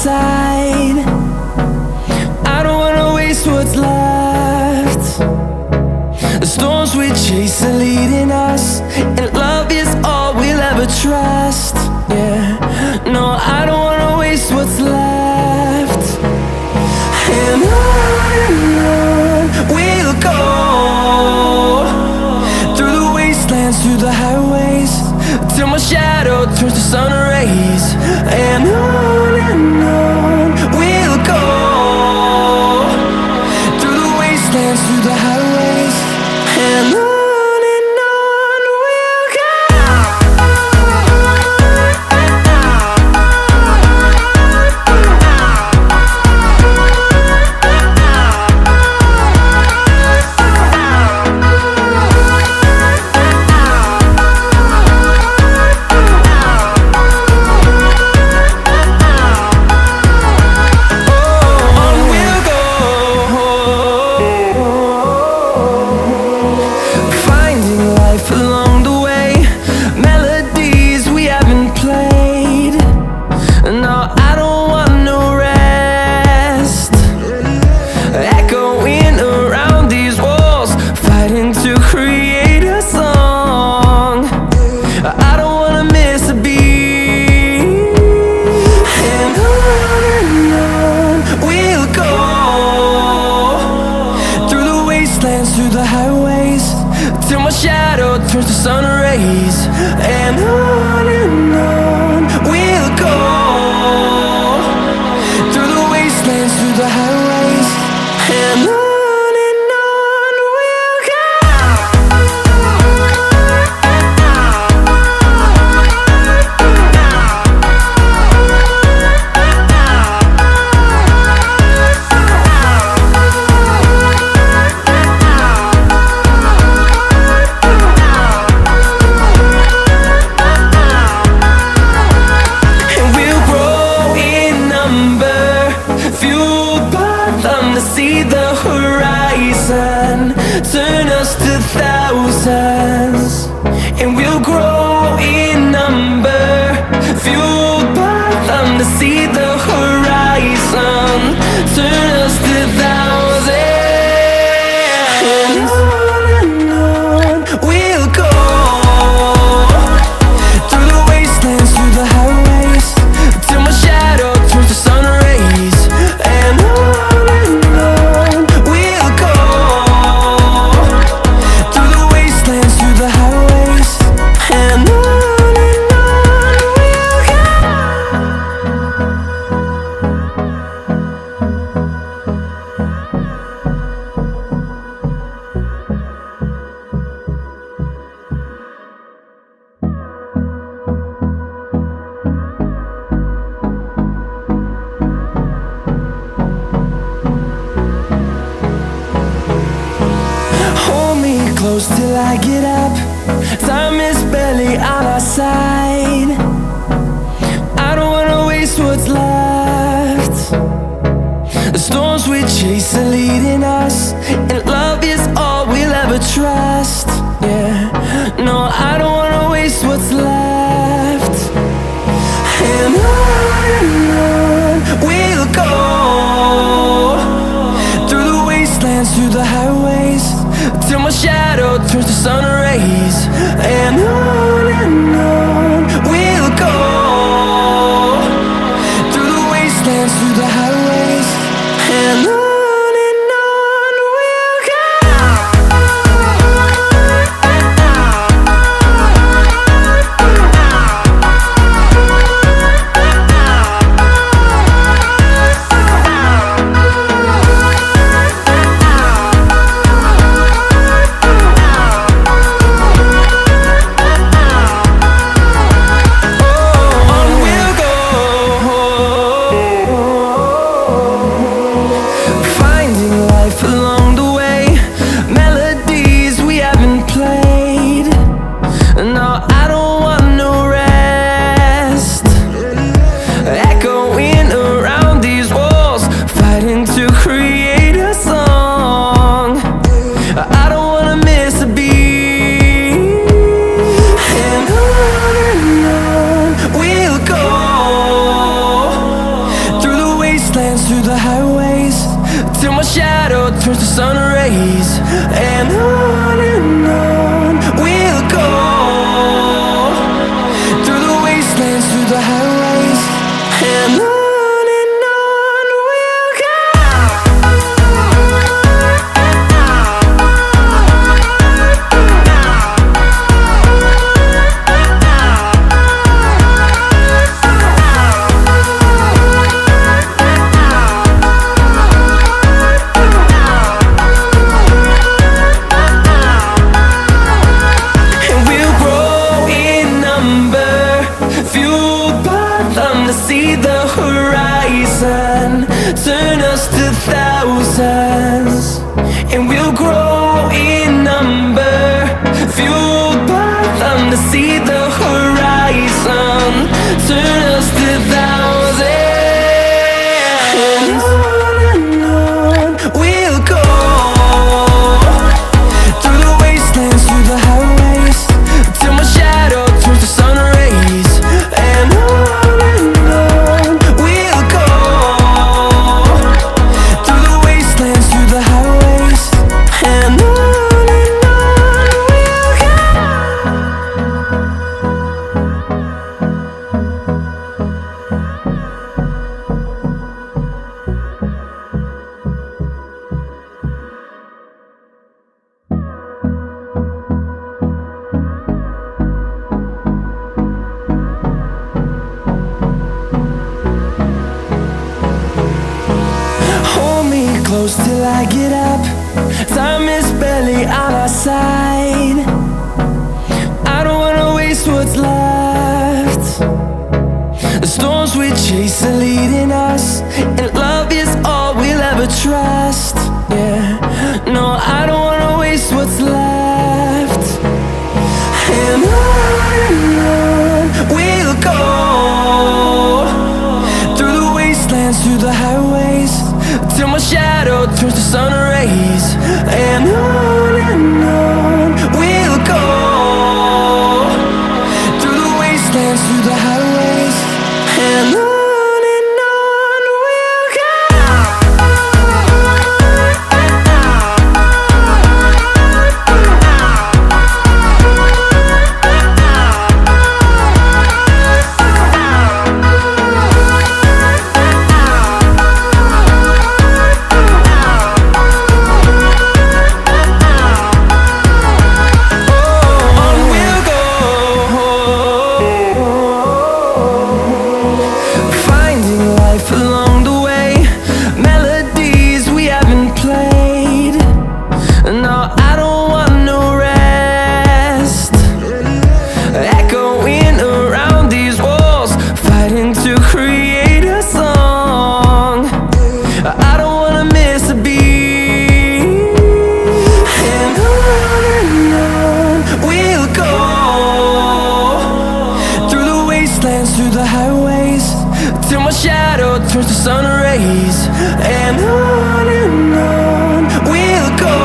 side. I don't wanna waste what's left. The storms we chase are leading us, and love is all we'll ever trust. Yeah, no, I don't wanna waste what's left. And on we'll go, through the wastelands, through the highways, till my shadow turns to sun rays. And on we'll go, through the wastelands, through the highways, and on. Through the highways, till my shadow turns to sun rays. And on we'll go, through the wastelands, through the highways, and on. See the horizon turn us to thousands, and we'll grow in number, fueled by them to see the horizon turn us to thousands. And on we'll go, through the wastelands, through the highways, till my shadow turns to sun rays. And on close till I get up. Time is barely on our side. I don't wanna waste what's left. The storms we chase are leading us, and love is all we'll ever trust. Yeah, no, I don't wanna waste what's left. And on we'll go, through the wastelands, through the highways, till my shadow turns to sun rays. And on we'll go, through the wastelands, through the highways, and on. through the highways, till my shadow turns to sun rays. And on we'll go, through the wastelands, through the highways. And on we'll go. See the horizon, turn us to thousands, and we'll grow in number, fueled by them to see the horizon, turn us to thousands. And on we'll go, through the wastelands, through the highways, till my shadow turns to sun rays. And on close till I get up. Time is barely on our side. I don't wanna waste what's left. The storms we chase are leading us, and love is all we'll ever trust. Yeah, no, I don't wanna waste what's left. And on we'll go, through the wastelands, through the highways, till my shadow turns to sun rays. And on we'll go, through the wastelands, through the highways. And on we'll go. Along the way, melodies we haven't played. No, I don't want no rest. Echoing around these walls, fighting to create a song. I don't wanna miss a beat. And on we'll go, through the wastelands, through the highways, till my shadow turns to sun rays. And on we'll go,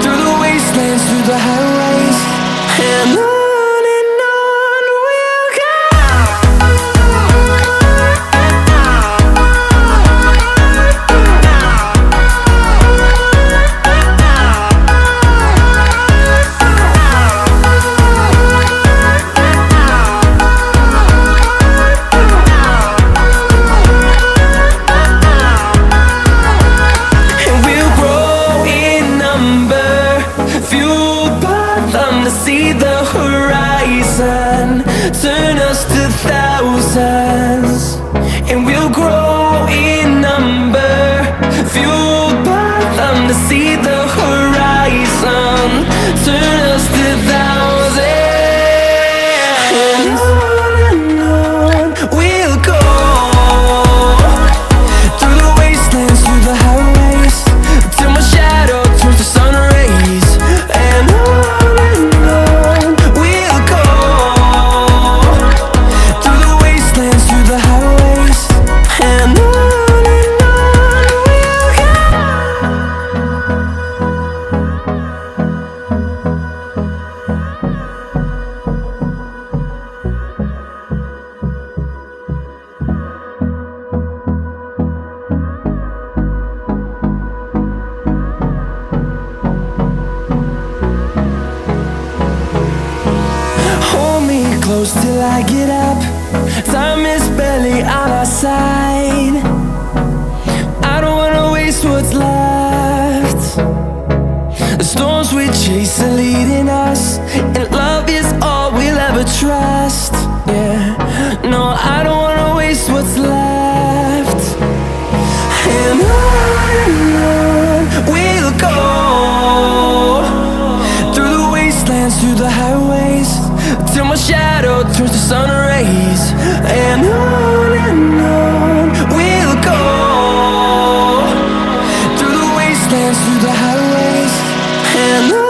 through the wastelands, through the highways. And on we'll go. And we'll grow close till I get up. Time is barely on our side. I don't wanna waste what's left. The storms we chase are leading us, and love is all we'll ever trust. Yeah, no, I don't wanna waste what's left. And on we'll go, through the wastelands, through the highways, till my shadow turns to sun rays. And on we'll go, through the wastelands, through the highways, and on.